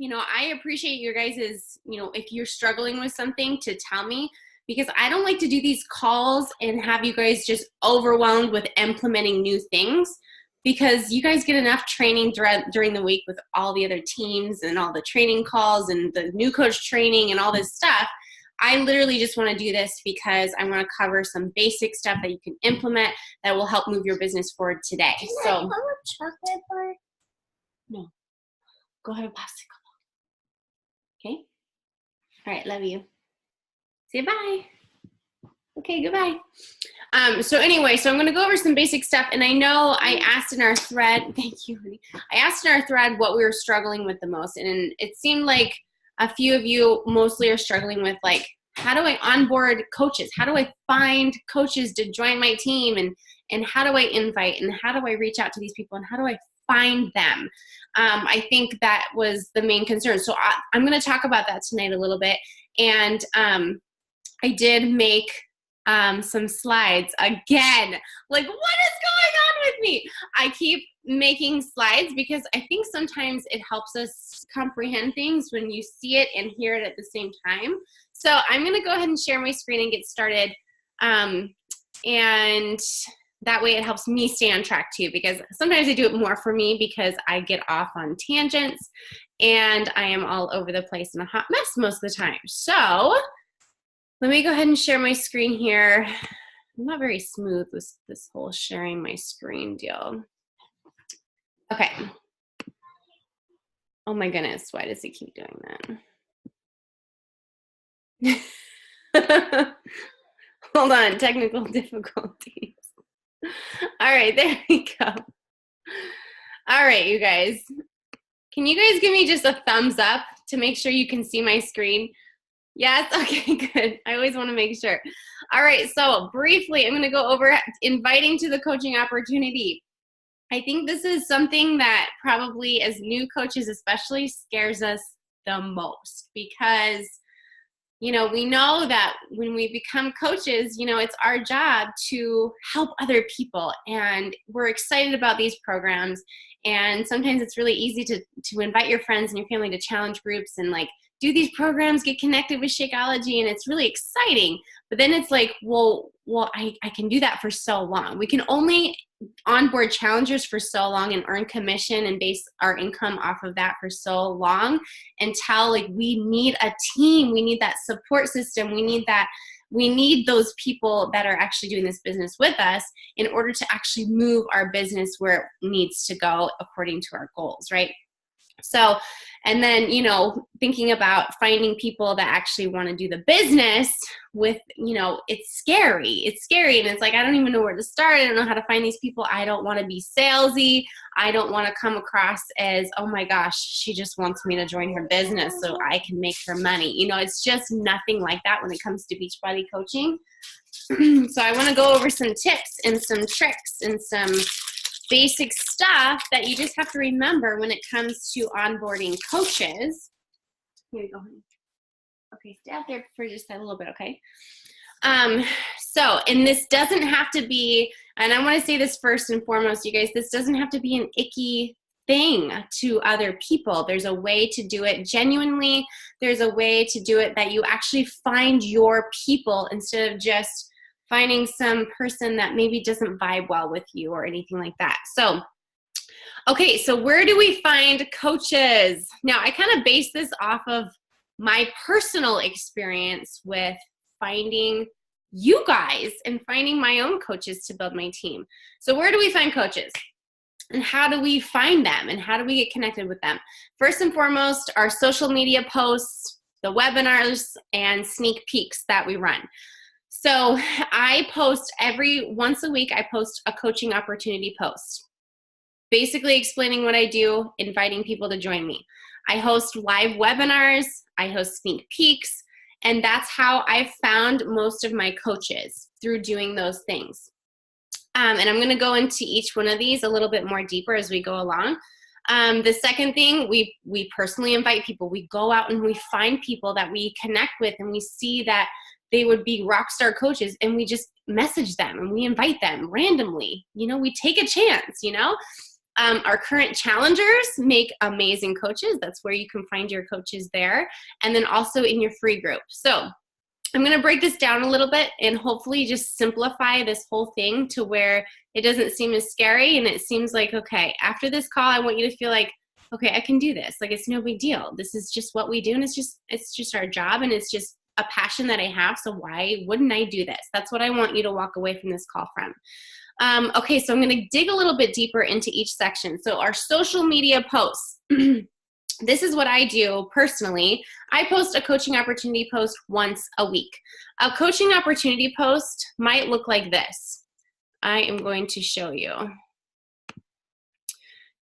I appreciate your guys's, if you're struggling with something, to tell me, because I don't like to do these calls and have you guys just overwhelmed with implementing new things, because you guys get enough training during the week with all the other teams and all the training calls and the new coach training and all this stuff. I literally just want to do this because I want to cover some basic stuff that you can implement that will help move your business forward today. Can I have a chocolate bar? No. Go have a popsicle. Okay? All right, love you. Say bye. Okay, goodbye. So anyway, so I'm going to go over some basic stuff, and I know I asked in our thread, thank you, honey. I asked in our thread what we were struggling with the most, and it seemed like a few of you mostly are struggling with, like, how do I onboard coaches? How do I find coaches to join my team? And how do I invite? And how do I reach out to these people? And how do I find them? I think that was the main concern. So I'm going to talk about that tonight a little bit. And I did make some slides again. Like, what is going on with me? I keep making slides because I think sometimes it helps us comprehend things when you see it and hear it at the same time. So I'm going to go ahead and share my screen and get started. And that way it helps me stay on track too, because sometimes I do it more for me because I get off on tangents and I am all over the place in a hot mess most of the time. So let me go ahead and share my screen here. I'm not very smooth with this whole sharing my screen deal. Okay. Oh my goodness, why does it keep doing that? Hold on, technical difficulties. All right, there we go. All right, you guys. Can you guys give me just a thumbs up to make sure you can see my screen? Yes? Okay, good. I always want to make sure. All right, so briefly, I'm going to go over inviting to the coaching opportunity. I think this is something that probably, as new coaches especially, scares us the most, because we know that when we become coaches, it's our job to help other people, and we're excited about these programs. And sometimes it's really easy to invite your friends and your family to challenge groups and, like, do these programs, get connected with Shakeology, and it's really exciting. But then it's like, well, I can do that for so long. We can only onboard challengers for so long and earn commission and base our income off of that for so long, until, like, we need a team. We need that support system. We need those people that are actually doing this business with us in order to actually move our business where it needs to go according to our goals, right? So, and then, thinking about finding people that actually want to do the business with, it's scary. It's scary. And it's like, I don't even know where to start. I don't know how to find these people. I don't want to be salesy. I don't want to come across as, oh my gosh, she just wants me to join her business so I can make her money. It's just nothing like that when it comes to Beachbody coaching. So I want to go over some tips and some tricks and some basic stuff that you just have to remember when it comes to onboarding coaches. Here you go, honey. Okay, stay out there for just a little bit, okay? And this doesn't have to be, and I want to say this first and foremost, you guys, this doesn't have to be an icky thing to other people. There's a way to do it genuinely. There's a way to do it that you actually find your people instead of just finding some person that maybe doesn't vibe well with you or anything like that. So, okay, so where do we find coaches? Now, I kind of base this off of my personal experience with finding you guys and finding my own coaches to build my team. So where do we find coaches? And how do we find them? And how do we get connected with them? First and foremost, our social media posts, the webinars, and sneak peeks that we run. So I post once a week, I post a coaching opportunity post, basically explaining what I do, inviting people to join me. I host live webinars, I host sneak peeks, and that's how I found most of my coaches, through doing those things. And I'm going to go into each one of these a little bit more deeper as we go along. The second thing, we personally invite people. We go out and we find people that we connect with, and we see that they would be rock star coaches, and we just message them and we invite them randomly. We take a chance, Our current challengers make amazing coaches. That's where you can find your coaches there. And then also in your free group. So I'm going to break this down a little bit and hopefully just simplify this whole thing to where it doesn't seem as scary and it seems like, okay, after this call, I want you to feel like, okay, I can do this. Like, it's no big deal. This is just what we do, and it's just our job, and it's just a passion that I have, so why wouldn't I do this? That's what I want you to walk away from this call from. Okay, so I'm going to dig a little bit deeper into each section. So our social media posts. This is what I do personally. I post a coaching opportunity post once a week. A coaching opportunity post might look like this. I am going to show you.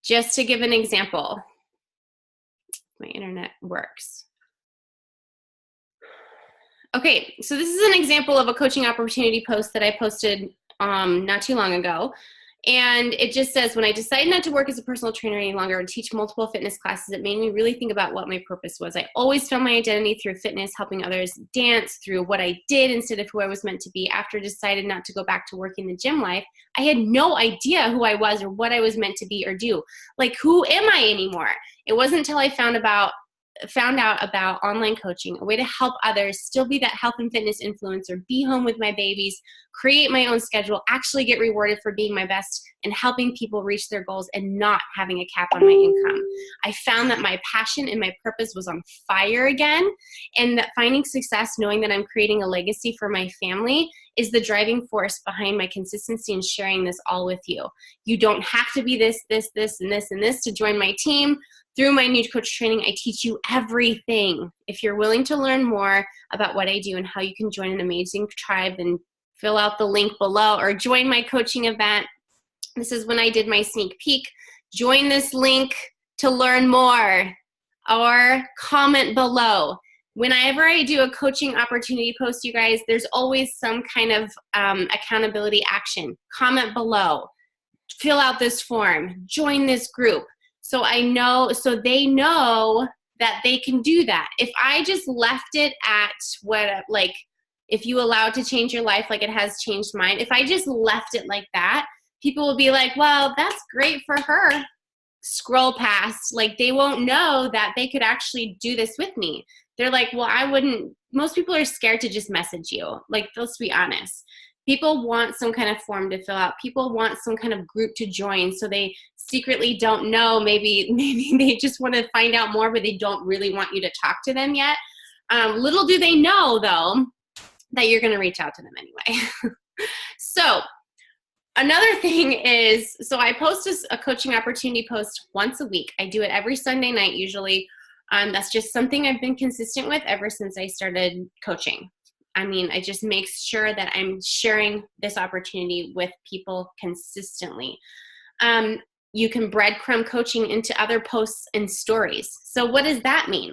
Just to give an example. My internet works. Okay, so this is an example of a coaching opportunity post that I posted not too long ago. And it just says, when I decided not to work as a personal trainer any longer and teach multiple fitness classes, it made me really think about what my purpose was. I always found my identity through fitness, helping others dance, through what I did instead of who I was meant to be. After I decided not to go back to working the gym life, I had no idea who I was or what I was meant to be or do. Like, who am I anymore? It wasn't until I found out about online coaching, a way to help others, still be that health and fitness influencer, be home with my babies, create my own schedule, actually get rewarded for being my best and helping people reach their goals and not having a cap on my income. I found that my passion and my purpose was on fire again, and that finding success, knowing that I'm creating a legacy for my family, is the driving force behind my consistency in sharing this all with you. You don't have to be this, and this, and this to join my team. Through my new coach training, I teach you everything. If you're willing to learn more about what I do and how you can join an amazing tribe, then fill out the link below or join my coaching event. This is when I did my sneak peek. Join this link to learn more or comment below. Whenever I do a coaching opportunity post, you guys, there's always some kind of accountability action. Comment below. Fill out this form. Join this group. So they know that they can do that. If I just left it at if you allow it to change your life like it has changed mine, if I just left it like that, people will be like, well, that's great for her. Scroll past. Like, they won't know that they could actually do this with me. They're like, well, I wouldn't. Most people are scared to just message you. Like, let's be honest. People want some kind of form to fill out. People want some kind of group to join, so they secretly don't know. Maybe they just want to find out more, but they don't really want you to talk to them yet. Little do they know, though, that you're going to reach out to them anyway. So another thing is, so I post a coaching opportunity post once a week. I do it every Sunday night usually. That's just something I've been consistent with ever since I started coaching. I mean, I just make sure that I'm sharing this opportunity with people consistently. You can breadcrumb coaching into other posts and stories. So what does that mean?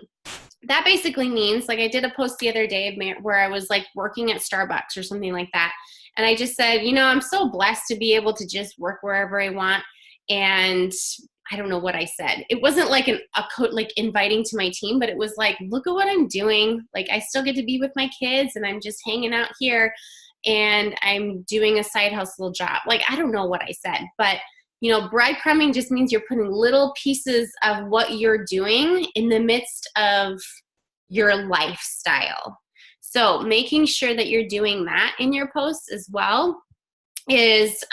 That basically means, like, I did a post the other day where I was like working at Starbucks or something like that. And I just said, I'm so blessed to be able to just work wherever I want. And I don't know what I said. It wasn't like like inviting to my team, but it was like, look at what I'm doing. Like, I still get to be with my kids and I'm just hanging out here and I'm doing a side hustle job. Like, I don't know what I said, but breadcrumbing just means you're putting little pieces of what you're doing in the midst of your lifestyle. So making sure that you're doing that in your posts as well is,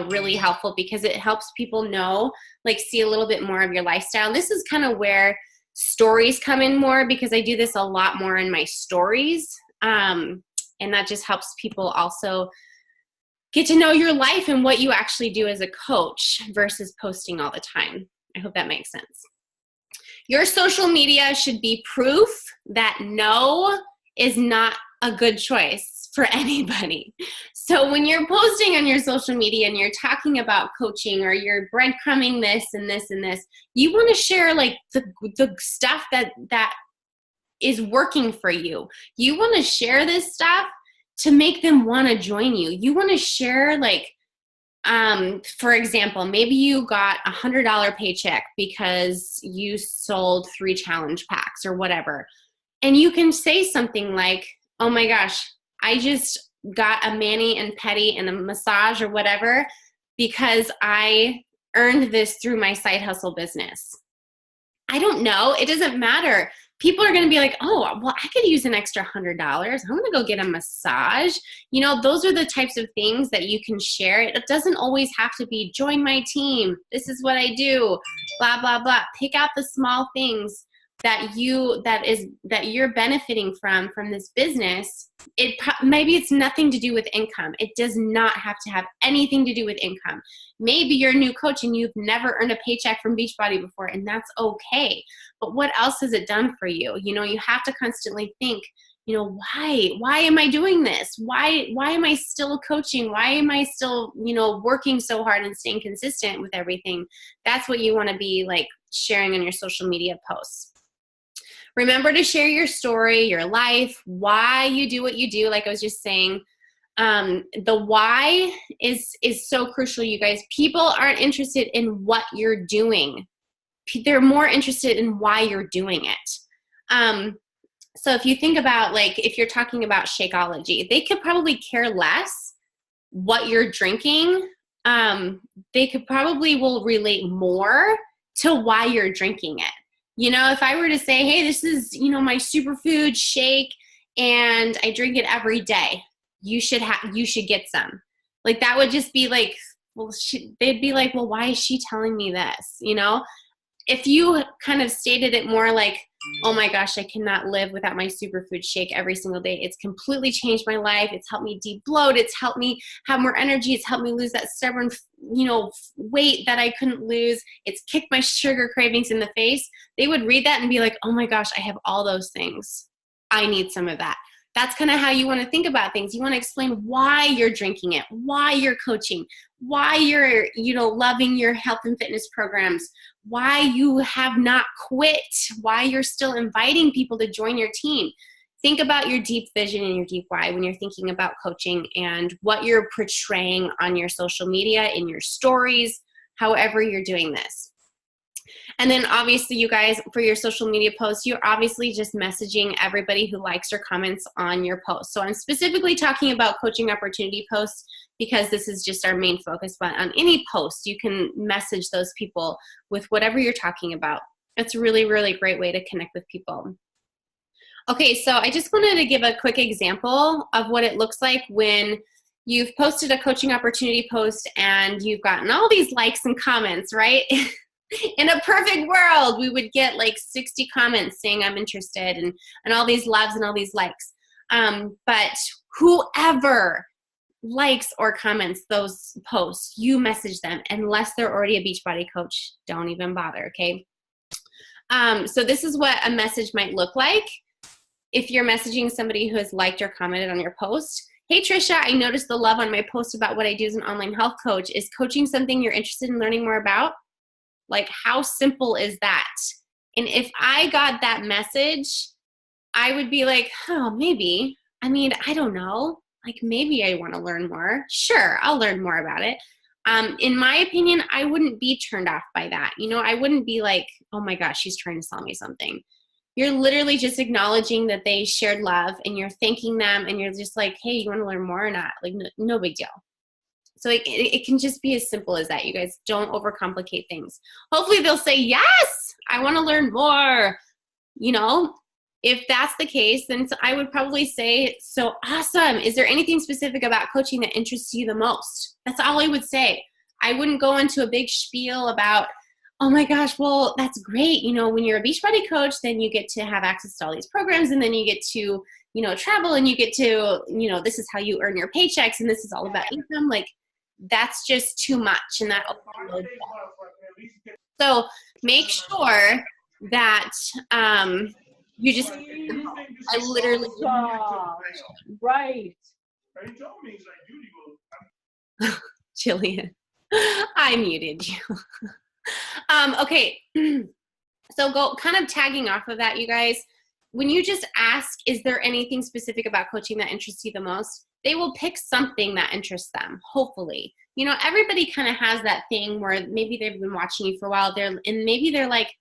really helpful, because it helps people know, like, see a little bit more of your lifestyle. This is kind of where stories come in more, because I do this a lot more in my stories. And that just helps people also get to know your life and what you actually do as a coach versus posting all the time. I hope that makes sense. Your social media should be proof that no is not a good choice for anybody. So when you're posting on your social media and you're talking about coaching, or you're breadcrumbing this and this and this, you want to share like the stuff that is working for you. You want to share this stuff to make them want to join you. You want to share, like, for example, maybe you got $100 paycheck because you sold 3 challenge packs or whatever. And you can say something like, oh my gosh, I just got a mani and pedi and a massage or whatever because I earned this through my side hustle business? I don't know. It doesn't matter. People are going to be like, oh, well, I could use an extra $100. I'm going to go get a massage. You know, those are the types of things that you can share. It doesn't always have to be join my team. This is what I do, blah, blah, blah. Pick out the small things that you're benefiting from this business. Maybe it's nothing to do with income. It does not have to have anything to do with income. Maybe you're a new coach and you've never earned a paycheck from Beachbody before, and that's okay. But what else has it done for you? You know, you have to constantly think, you know, why am I doing this? Why am I still coaching? Why am I still, you know, working so hard and staying consistent with everything? That's what you want to be like sharing on your social media posts. Remember to share your story, your life, why you do what you do. Like I was just saying, the why is so crucial, you guys. People aren't interested in what you're doing. They're more interested in why you're doing it. So if you think about, like, if you're talking about Shakeology, they could probably care less what you're drinking. They could probably will relate more to why you're drinking it. You know, if I were to say, hey, this is, you know, my superfood shake and I drink it every day, you should get some. Like, that would just be like, well, they'd be like, well, why is she telling me this? You know, if you kind of stated it more like, oh my gosh, I cannot live without my superfood shake every single day. It's completely changed my life. It's helped me de-bloat. It's helped me have more energy. It's helped me lose that stubborn, you know, weight that I couldn't lose. It's kicked my sugar cravings in the face. They would read that and be like, oh my gosh, I have all those things. I need some of that. That's kind of how you want to think about things. You want to explain why you're drinking it, why you're coaching, why you're, you know, loving your health and fitness programs, why you have not quit, why you're still inviting people to join your team. Think about your deep vision and your deep why when you're thinking about coaching and what you're portraying on your social media, in your stories, however you're doing this. And then obviously, you guys, for your social media posts, you're obviously just messaging everybody who likes or comments on your post. So I'm specifically talking about coaching opportunity posts because this is just our main focus. But on any post, you can message those people with whatever you're talking about. It's a really, really great way to connect with people. Okay, so I just wanted to give a quick example of what it looks like when you've posted a coaching opportunity post and you've gotten all these likes and comments, right? In a perfect world, we would get like 60 comments saying I'm interested and all these loves and all these likes. But whoever likes or comments those posts, you message them. Unless they're already a Beachbody coach, don't even bother, okay? So this is what a message might look like if you're messaging somebody who has liked or commented on your post. Hey, Trisha, I noticed the love on my post about what I do as an online health coach. Is coaching something you're interested in learning more about? Like, how simple is that? And if I got that message, I would be like, oh, maybe. I mean, I don't know. Like, maybe I want to learn more. Sure, I'll learn more about it. In my opinion, I wouldn't be turned off by that. You know, I wouldn't be like, oh my gosh, she's trying to sell me something. You're literally just acknowledging that they shared love and you're thanking them and you're just like, hey, you want to learn more or not? Like, no big deal. So it can just be as simple as that. You guys, don't overcomplicate things. Hopefully they'll say, yes, I want to learn more. You know, if that's the case, then I would probably say, so awesome. Is there anything specific about coaching that interests you the most? That's all I would say. I wouldn't go into a big spiel about, oh my gosh, well, that's great. You know, when you're a Beachbody coach, then you get to have access to all these programs and then you get to, you know, travel and you get to, you know, this is how you earn your paychecks and this is all about income. Like, that's just too much, and that overloads that. So make sure that you just, I literally, right. Jillian, I muted you. Okay, so go kind of tagging off of that, you guys. When you just ask, is there anything specific about coaching that interests you the most? They will pick something that interests them, hopefully. You know, everybody kind of has that thing where maybe they've been watching you for a while, and maybe they're like,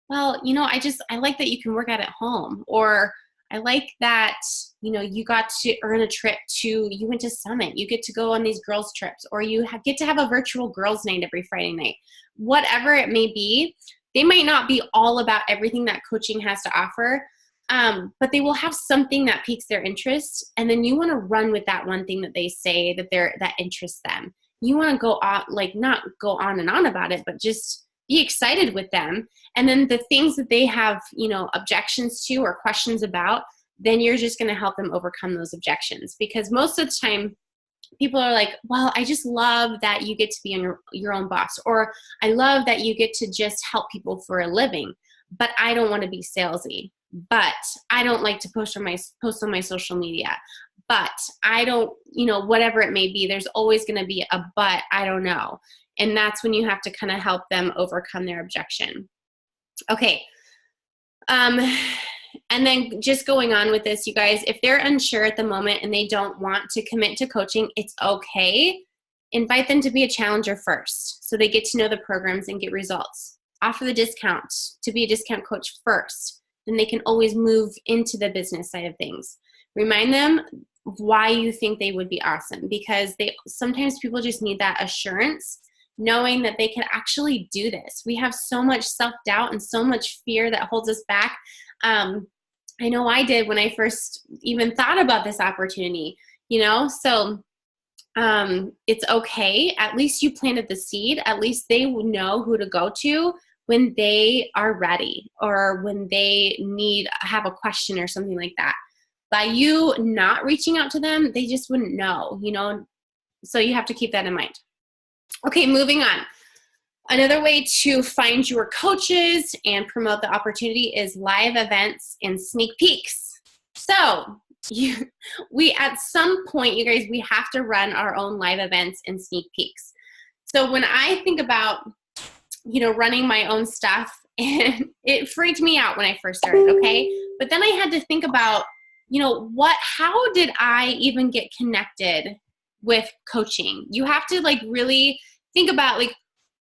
well, you know, I like that you can work out at home, or I like that, you got to earn a trip you went to Summit. You get to go on these girls trips, or you get to have a virtual girls night every Friday night. Whatever it may be, they might not be all about everything that coaching has to offer, but they will have something that piques their interest. And then you want to run with that one thing that they say that interests them. You want to go on, not go on and on about it, but just be excited with them. And then the things that they have, objections to or questions about, then you're just going to help them overcome those objections. Because most of the time, people are like, well, I just love that you get to be your own boss, or I love that you get to just help people for a living, but I don't want to be salesy, but I don't like to post on my social media, but I don't, whatever it may be, there's always going to be a but, I don't know. And that's when you have to kind of help them overcome their objection. Okay. And then just going on with this, you guys, if they're unsure at the moment and they don't want to commit to coaching, it's okay. Invite them to be a challenger first, so they get to know the programs and get results. Offer the discount to be a discount coach first. Then they can always move into the business side of things. Remind them why you think they would be awesome, because sometimes people just need that assurance, knowing that they can actually do this. We have so much self-doubt and so much fear that holds us back. I know I did when I first even thought about this opportunity, so it's okay. At least you planted the seed. At least they know who to go to when they are ready, or when they have a question or something like that. By you not reaching out to them, they just wouldn't know, so you have to keep that in mind. Okay, moving on. Another way to find your coaches and promote the opportunity is live events and sneak peeks. So we at some point, you guys, we have to run our own live events and sneak peeks. So when I think about, running my own stuff, and it freaked me out when I first started, okay? But then I had to think about, how did I even get connected with coaching? You have to really think about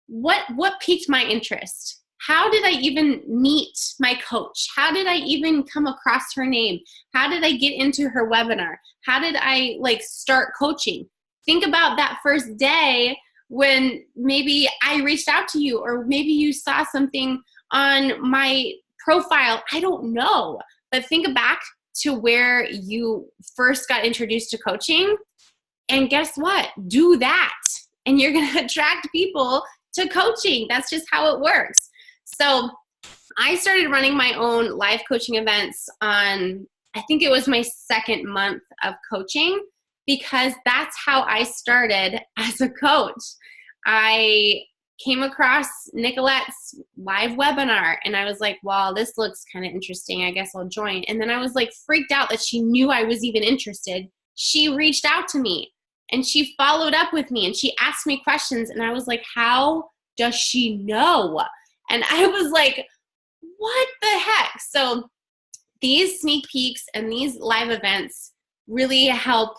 what piqued my interest? How did I even meet my coach? How did I even come across her name? How did I get into her webinar? How did I start coaching? Think about that first day when maybe I reached out to you, or maybe you saw something on my profile. I don't know, but think back to where you first got introduced to coaching, and guess what? Do that, and you're going to attract people to coaching. That's just how it works. So I started running my own live coaching events I think it was my second month of coaching, because that's how I started as a coach. I came across Nicolette's live webinar, and I was like, well, this looks kind of interesting. I guess I'll join. And then I was freaked out that she knew I was even interested. She reached out to me, and she followed up with me, and she asked me questions, and I was like, how does she know? And I was like, what the heck? So these sneak peeks and these live events really help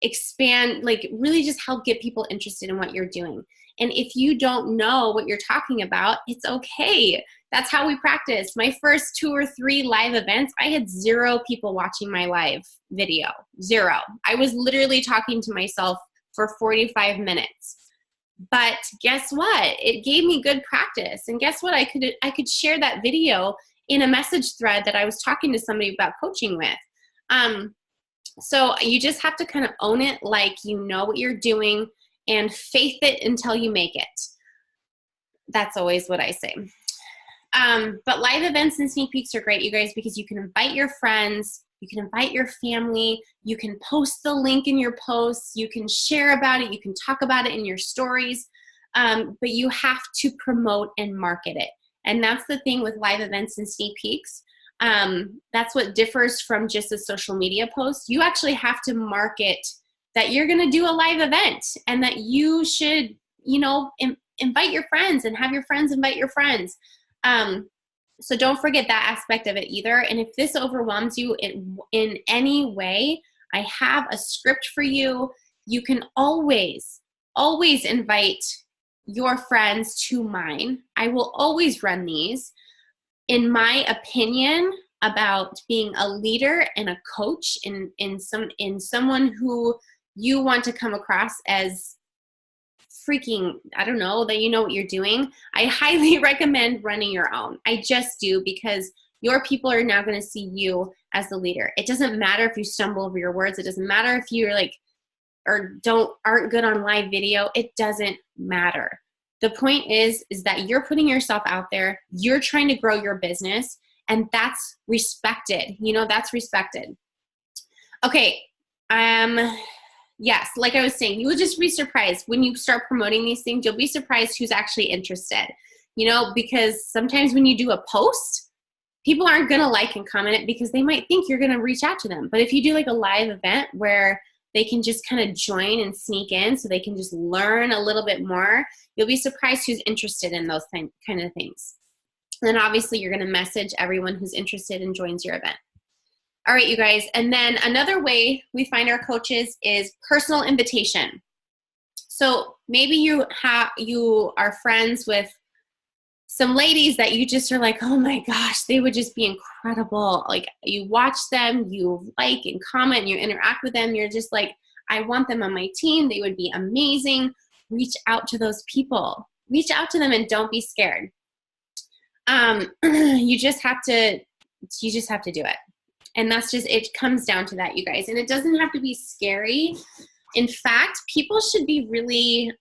expand, really just help get people interested in what you're doing. And if you don't know what you're talking about, it's okay. That's how we practice. My first 2 or 3 live events, I had 0 people watching my live video. 0. I was literally talking to myself for 45 minutes. But guess what? It gave me good practice. And guess what? I could share that video in a message thread that I was talking to somebody about coaching with. So you just have to kind of own it, you know what you're doing, and faith it until you make it. That's always what I say. But live events and sneak peeks are great, you guys, because you can invite your friends, you can invite your family, you can post the link in your posts, you can share about it, you can talk about it in your stories, but you have to promote and market it. And that's the thing with live events and sneak peeks. That's what differs from just a social media post. You actually have to market that you're going to do a live event, and that you should, invite your friends and have your friends invite your friends. So don't forget that aspect of it either. And if this overwhelms you in any way, I have a script for you. You can always invite your friends to mine. I will always run these. In my opinion, about being a leader and a coach in someone who you want to come across as freaking, I don't know, that you know what you're doing, I highly recommend running your own. I just do, because your people are now going to see you as the leader. It doesn't matter if you stumble over your words. It doesn't matter if you're like, or aren't good on live video. It doesn't matter. The point is that you're putting yourself out there. You're trying to grow your business, and that's respected. You know, that's respected. Okay. Yes, like I was saying, you will just be surprised when you start promoting these things. You'll be surprised who's actually interested, you know, because sometimes when you do a post, people aren't going to like and comment it because they might think you're going to reach out to them. But if you do like a live event where they can just kind of join and sneak in so they can just learn a little bit more, you'll be surprised who's interested in those kind of things. And then obviously you're going to message everyone who's interested and joins your event. All right, you guys. And then another way we find our coaches is personal invitation. So maybe you are friends with some ladies that you just are like, oh my gosh, they would just be incredible. Like, you watch them, you like and comment, and you interact with them. You're just like, I want them on my team. They would be amazing. Reach out to those people. Reach out to them and don't be scared. You just have to do it. And that's just, it comes down to that, you guys. And it doesn't have to be scary. In fact, people should be really,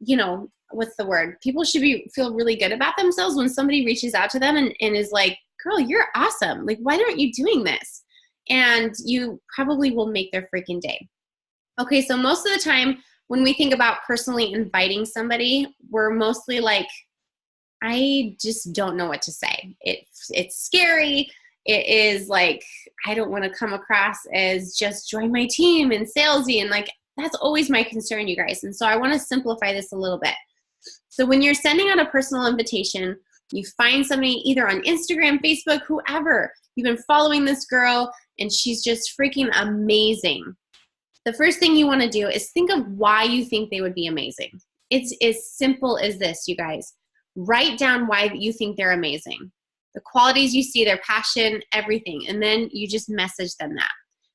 you know, what's the word? People should feel really good about themselves when somebody reaches out to them and is like, girl, you're awesome. Like, why aren't you doing this? And you probably will make their freaking day. Okay, so most of the time when we think about personally inviting somebody, we're mostly like, I just don't know what to say. It's scary. It is like, I don't want to come across as just join my team and salesy. And like, that's always my concern, you guys. And so I want to simplify this a little bit. So when you're sending out a personal invitation, you find somebody either on Instagram, Facebook, whoever, you've been following this girl and she's just freaking amazing. The first thing you want to do is think of why you think they would be amazing. It's as simple as this, you guys. Write down why you think they're amazing. The qualities you see, their passion, everything. And then you just message them that.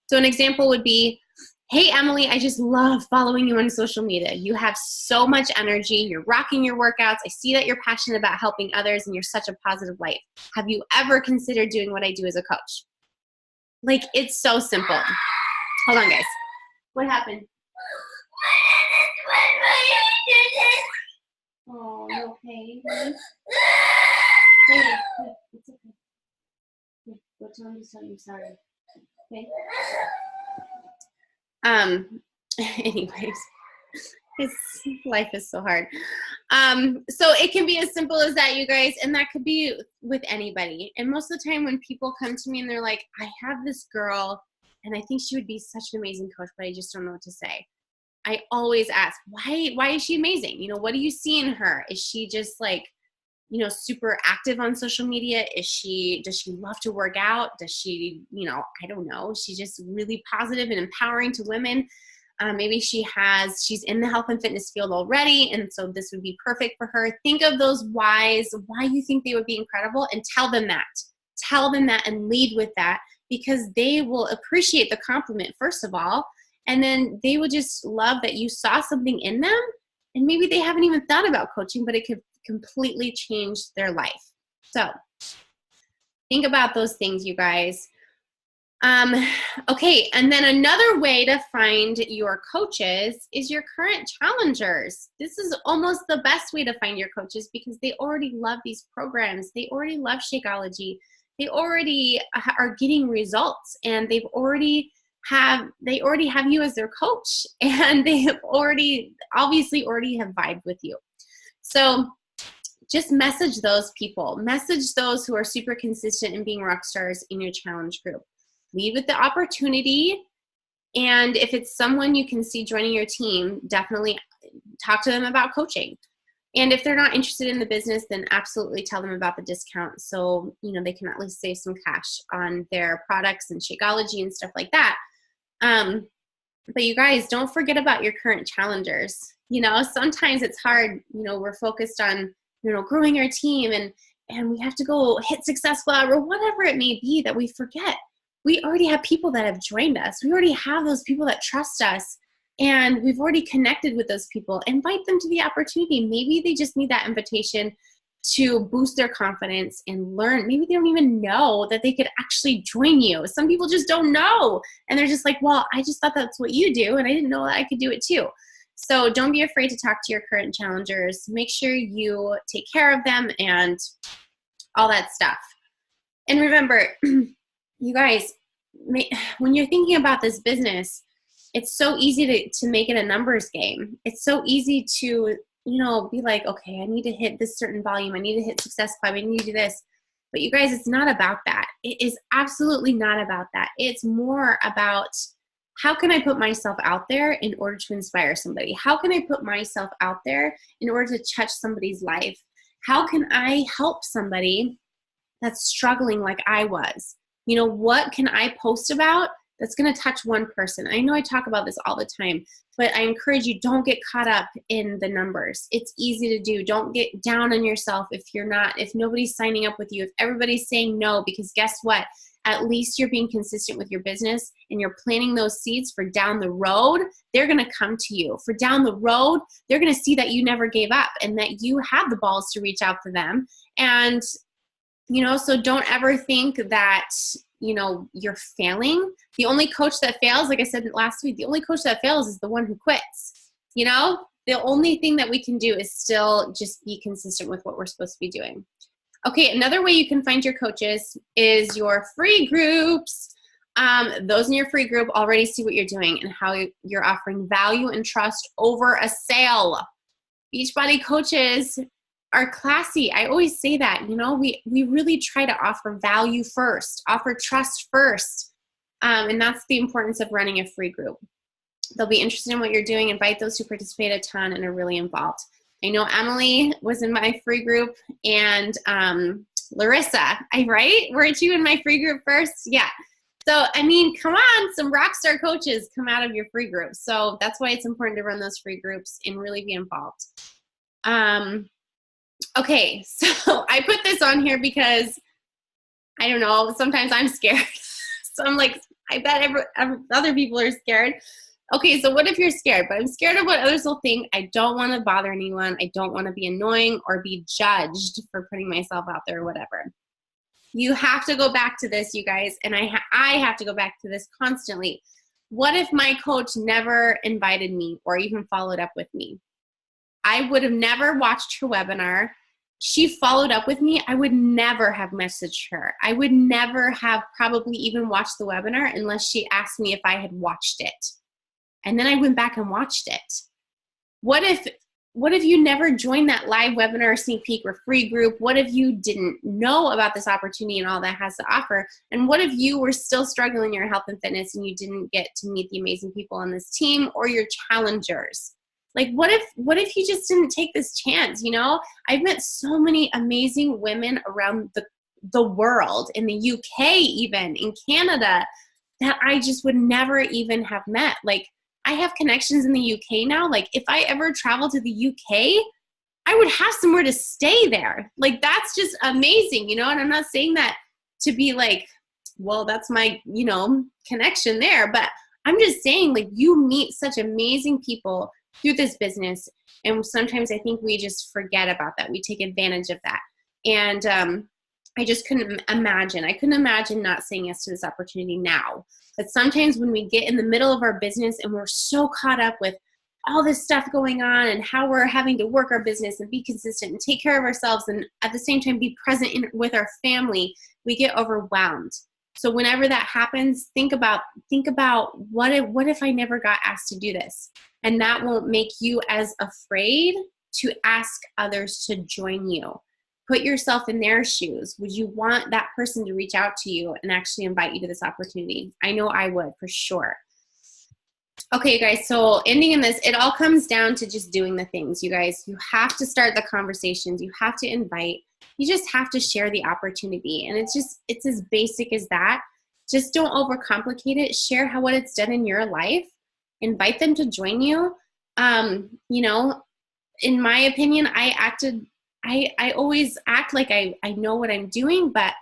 So an example would be, hey, Emily, I just love following you on social media. You have so much energy. You're rocking your workouts. I see that you're passionate about helping others and you're such a positive light. Have you ever considered doing what I do as a coach? Like, it's so simple. Hold on, guys. What happened? Oh, you okay? Hey, it's okay. Here, go tell him I'm sorry. Okay. Anyways, his life is so hard. So it can be as simple as that, you guys, and that could be with anybody. And most of the time when people come to me and they're like, I have this girl and I think she would be such an amazing coach, but I just don't know what to say. I always ask, why is she amazing? You know, what do you see in her? Is she just like, you know, super active on social media? Does she love to work out? Does she, you know, I don't know. She's just really positive and empowering to women. Maybe she's in the health and fitness field already. And so this would be perfect for her. Think of those whys, why you think they would be incredible, and tell them that. Tell them that and lead with that, because they will appreciate the compliment, first of all. And then they will just love that you saw something in them. And maybe they haven't even thought about coaching, but it could completely change their life. So think about those things, you guys. Okay, and then another way to find your coaches is your current challengers. This is almost the best way to find your coaches because they already love these programs. They already love Shakeology. They already are getting results, and they already have you as their coach, and they have obviously already have vibed with you. So just message those people. Message those who are super consistent in being rock stars in your challenge group. Lead with the opportunity. And if it's someone you can see joining your team, definitely talk to them about coaching. And if they're not interested in the business, then absolutely tell them about the discount so, you know, they can at least save some cash on their products and Shakeology and stuff like that. But you guys, don't forget about your current challengers. You know, sometimes it's hard, you know, we're focused on, you know, growing our team and and we have to go hit Successful Hour or whatever it may be that we forget. We already have people that have joined us. We already have those people that trust us, and we've already connected with those people. Invite them to the opportunity. Maybe they just need that invitation to boost their confidence and learn. Maybe they don't even know that they could actually join you. Some people just don't know. And they're just like, well, I just thought that's what you do, and I didn't know that I could do it too. So don't be afraid to talk to your current challengers. Make sure you take care of them and all that stuff. And remember, you guys, when you're thinking about this business, it's so easy to make it a numbers game. It's so easy to be like, okay, I need to hit this certain volume. I need to hit Success Club. I need to do this. But you guys, it's not about that. It is absolutely not about that. It's more about, how can I put myself out there in order to inspire somebody? How can I put myself out there in order to touch somebody's life? How can I help somebody that's struggling like I was? What can I post about that's going to touch one person? I know I talk about this all the time, but I encourage you, don't get caught up in the numbers. It's easy to do. Don't get down on yourself if nobody's signing up with you, if everybody's saying no, because guess what? At least you're being consistent with your business and you're planting those seeds for down the road. They're going to come to you. For down the road, they're going to see that you never gave up and that you had the balls to reach out to them. And, so don't ever think that, you're failing. The only coach that fails, like I said last week, the only coach that fails is the one who quits. The only thing that we can do is still just be consistent with what we're supposed to be doing. Okay, another way you can find your coaches is your free groups. Those in your free group already see what you're doing and how you're offering value and trust over a sale. Beachbody coaches are classy. I always say that, we really try to offer value first, offer trust first. And that's the importance of running a free group. They'll be interested in what you're doing. Invite those who participate a ton and are really involved. I know Emily was in my free group, and Larissa, right? Weren't you in my free group first? Yeah. So, come on, some rock star coaches come out of your free group. So that's why it's important to run those free groups and really be involved. Okay, so I put this on here because, I don't know, sometimes I'm scared. So I'm like, I bet other people are scared. Okay, so what if you're scared? But I'm scared of what others will think. I don't want to bother anyone. I don't want to be annoying or be judged for putting myself out there or whatever. You have to go back to this, you guys, and I have to go back to this constantly. What if my coach never invited me or even followed up with me? I would have never watched her webinar. She followed up with me. I would never have messaged her. I would never have probably even watched the webinar unless she asked me if I had watched it. And then I went back and watched it. What if you never joined that live webinar, sneak peek, or free group? What if you didn't know about this opportunity and all that has to offer? And what if you were still struggling in your health and fitness and you didn't get to meet the amazing people on this team or your challengers? Like, what if you just didn't take this chance? I've met so many amazing women around the world, in the UK, even in Canada, that I just would never even have met. Like, I have connections in the UK now. Like, if I ever travel to the UK, I would have somewhere to stay there. Like, that's just amazing, And I'm not saying that to be like, well, that's my, connection there. But I'm just saying, like, you meet such amazing people through this business. And sometimes I think we just forget about that. We take advantage of that. And I just couldn't imagine. I couldn't imagine not saying yes to this opportunity now. But sometimes when we get in the middle of our business and we're so caught up with all this stuff going on and how we're having to work our business and be consistent and take care of ourselves and at the same time be present with our family, we get overwhelmed. So whenever that happens, think about what if I never got asked to do this? And that won't make you as afraid to ask others to join you. Put yourself in their shoes. Would you want that person to reach out to you and actually invite you to this opportunity? I know I would, for sure. Okay, guys, so ending in this, it all comes down to just doing the things, you guys. You have to start the conversations. You have to invite. You just have to share the opportunity. And it's as basic as that. Just don't overcomplicate it. Share what it's done in your life. Invite them to join you. In my opinion, I acted I always act like I know what I'm doing, but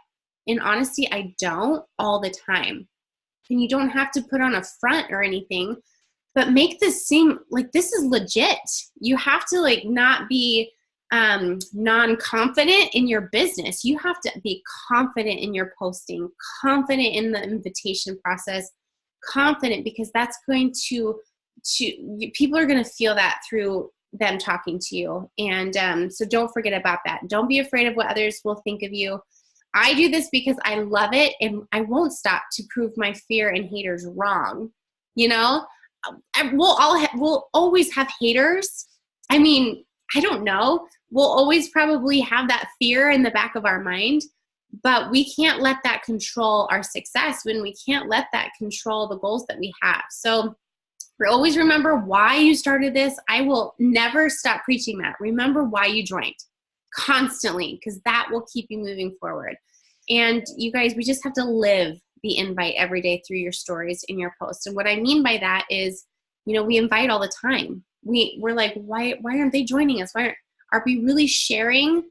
in honesty, I don't all the time. And you don't have to put on a front or anything, but make this seem like this is legit. You have to like not be non-confident in your business. You have to be confident in your posting, confident in the invitation process, confident, because that's going to people are going to feel that through them talking to you. And so don't forget about that. Don't be afraid of what others will think of you. I do this because I love it, and I won't stop to prove my fear and haters wrong. You know, we'll always have haters. I mean, I don't know. We'll always probably have that fear in the back of our mind, but we can't let that control our success, when we can't let that control the goals that we have. So always remember why you started this. I will never stop preaching that. Remember why you joined constantly, because that will keep you moving forward. And you guys, we just have to live the invite every day through your stories in your posts. And what I mean by that is, you know, we invite all the time. We're like, why aren't they joining us? Are we really sharing?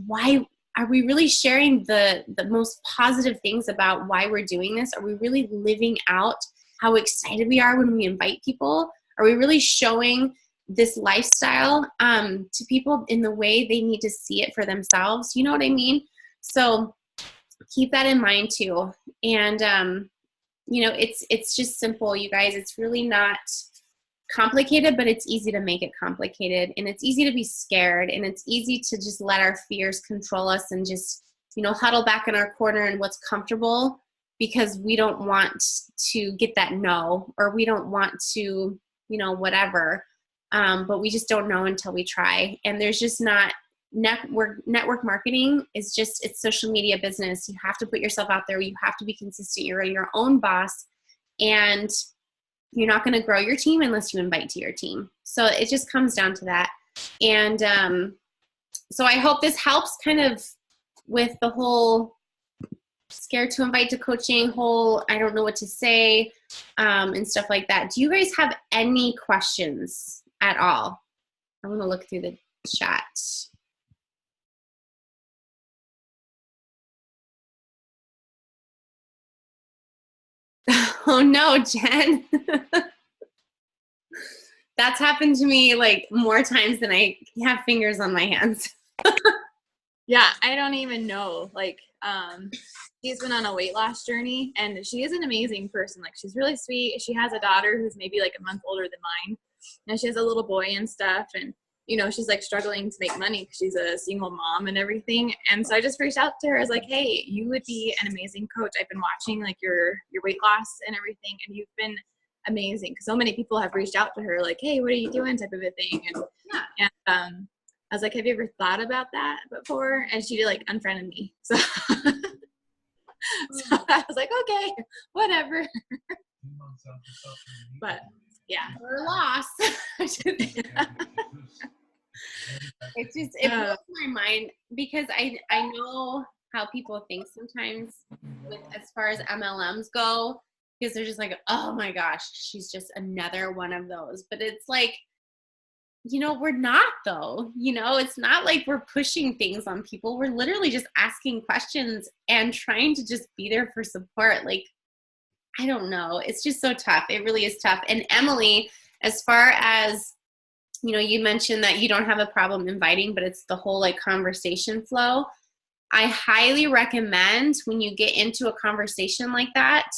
Why are we really sharing the most positive things about why we're doing this? Are we really living out how excited we are when we invite people? Are we really showing this lifestyle to people in the way they need to see it for themselves? You know what I mean? So keep that in mind too. And, you know, it's just simple, you guys. It's really not complicated, but it's easy to make it complicated, and it's easy to be scared, and it's easy to just let our fears control us and just, you know, huddle back in our corner and what's comfortable, because we don't want to get that no, or we don't want to, you know, whatever. But we just don't know until we try. And there's just not network marketing is just, it's social media business. You have to put yourself out there. You have to be consistent. You're your own boss, and you're not going to grow your team unless you invite to your team. So it just comes down to that. And so I hope this helps kind of with the whole scared to invite to coaching, whole I don't know what to say, and stuff like that. Do you guys have any questions at all? I want to look through the chat. Oh no, Jen. That's happened to me like more times than I have fingers on my hands. Yeah, I don't even know. Like, she's been on a weight loss journey, and she is an amazing person. Like, she's really sweet. She has a daughter who's maybe like a month older than mine, and she has a little boy and stuff. And, you know, she's like struggling to make money because she's a single mom and everything. And so I just reached out to her. I was like, hey, you would be an amazing coach. I've been watching like your weight loss and everything, and you've been amazing. Because so many people have reached out to her like, hey, what are you doing, type of a thing. And I was like, have you ever thought about that before? And she like unfriended me. So, so I was like, okay, whatever. But yeah. We're lost. It blows my mind, because I know how people think sometimes with as far as MLMs go, because they're just like, oh my gosh, she's just another one of those. But it's like, you know, we're not though. You know, it's not like we're pushing things on people. We're literally just asking questions and trying to just be there for support. Like, I don't know. It's just so tough. It really is tough. And Emily, as far as, you know, you mentioned that you don't have a problem inviting, but it's the whole like conversation flow. I highly recommend when you get into a conversation like that,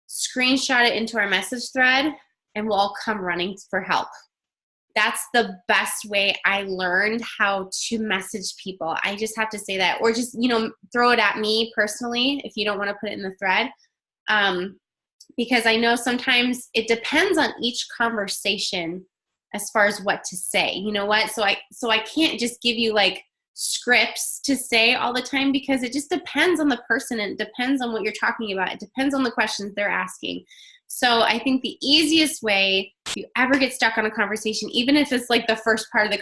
screenshot it into our message thread and we'll all come running for help. That's the best way I learned how to message people. I just have to say that. Or just, you know, throw it at me personally if you don't want to put it in the thread. Because I know sometimes it depends on each conversation as far as what to say. You know what? So I can't just give you like scripts to say all the time, because it just depends on the person, and it depends on what you're talking about. It depends on the questions they're asking. So I think the easiest way, if you ever get stuck on a conversation, even if it's like the first part of the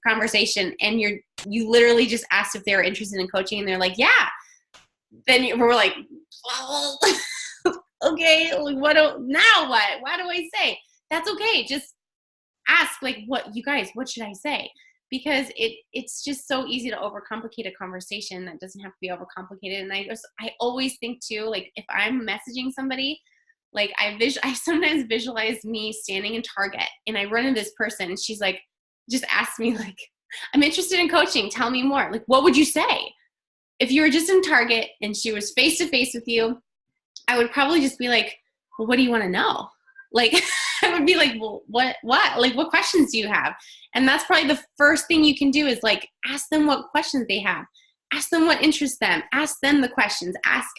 conversation and you literally just asked if they were interested in coaching and they're like, yeah, then we're like, well, okay, now what? What do I say? That's okay. Just ask like, what should I say? because it's just so easy to overcomplicate a conversation that doesn't have to be overcomplicated. And I always think too, like if I'm messaging somebody, like I sometimes visualize me standing in Target and I run into this person and she's like, just asks me like, I'm interested in coaching. Tell me more. Like, what would you say? If you were just in Target and she was face to face with you, I would probably just be like, well, what do you want to know? Like, I would be like, well, what? Like, what questions do you have? And that's probably the first thing you can do is like, ask them what questions they have. Ask them what interests them. Ask them the questions. Ask.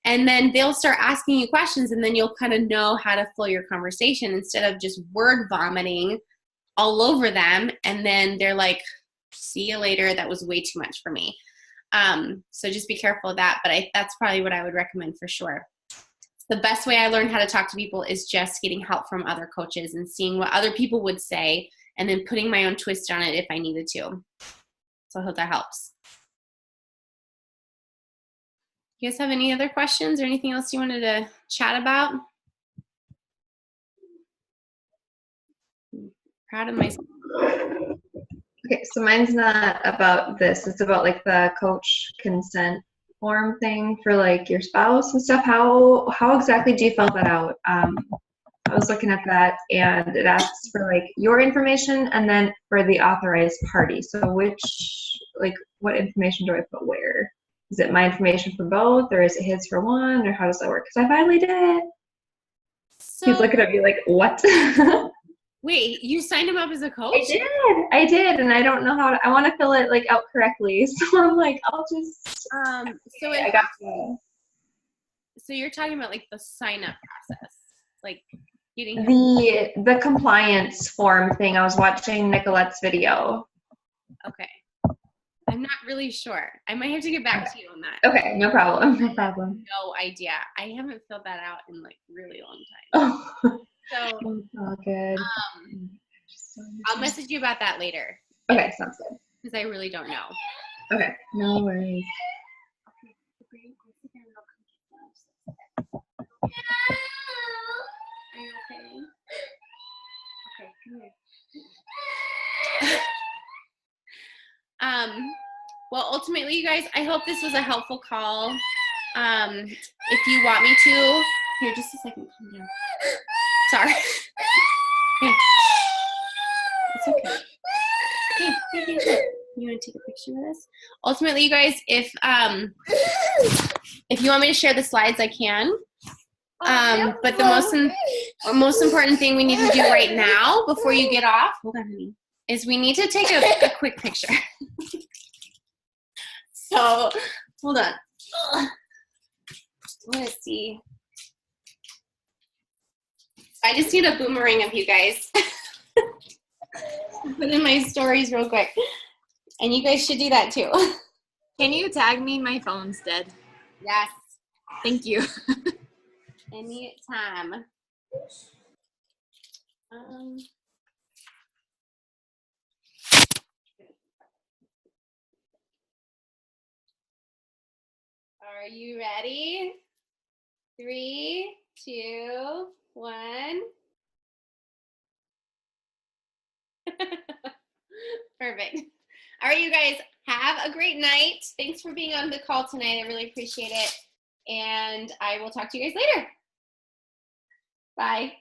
And then they'll start asking you questions, and then you'll kind of know how to flow your conversation instead of just word vomiting all over them. And then they're like, see you later. That was way too much for me. So just be careful of that. But that's probably what I would recommend for sure. The best way I learned how to talk to people is just getting help from other coaches and seeing what other people would say and then putting my own twist on it if I needed to. So I hope that helps. You guys have any other questions or anything else you wanted to chat about? I'm proud of myself. Okay, so mine's not about this. It's about like the coach consent form thing for like your spouse and stuff. How exactly do you fill that out? I was looking at that and it asks for like your information and then for the authorized party. So what information do I put where? Is it my information for both or is it his for one or how does that work? Because I finally did it. So, he's looking at me like, what? Wait, you signed him up as a coach? I did, and I don't know how to, I want to fill it like out correctly. So I'm like, I'll just. I got you. So you're talking about like the sign up process, like getting the compliance form thing. I was watching Nicolette's video. Okay, I'm not really sure. I might have to get back to you on that. Okay, no problem. No I problem. have no idea. I haven't filled that out in like really long time. Oh, So it's all good. I'll message you about that later. Okay, sounds good. Because I really don't know. Okay, no worries. Are you okay? Okay, come here. Well, ultimately, you guys, I hope this was a helpful call. If you want me to, here, just a second, calm down. Sorry. Here. It's okay. Hey. You want to take a picture with us? Ultimately, you guys, if you want me to share the slides, I can. But the most important thing we need to do right now before you get off, hold on, honey, is we need to take a quick picture. So, hold on. I want to see. I just need a boomerang of you guys. Put in my stories real quick. And you guys should do that too. Can you tag me? My phone's dead. Yes. Thank you. Anytime. Are you ready? 3, 2, 1. Perfect. All right, you guys, have a great night. Thanks for being on the call tonight. I really appreciate it. And I will talk to you guys later. Bye.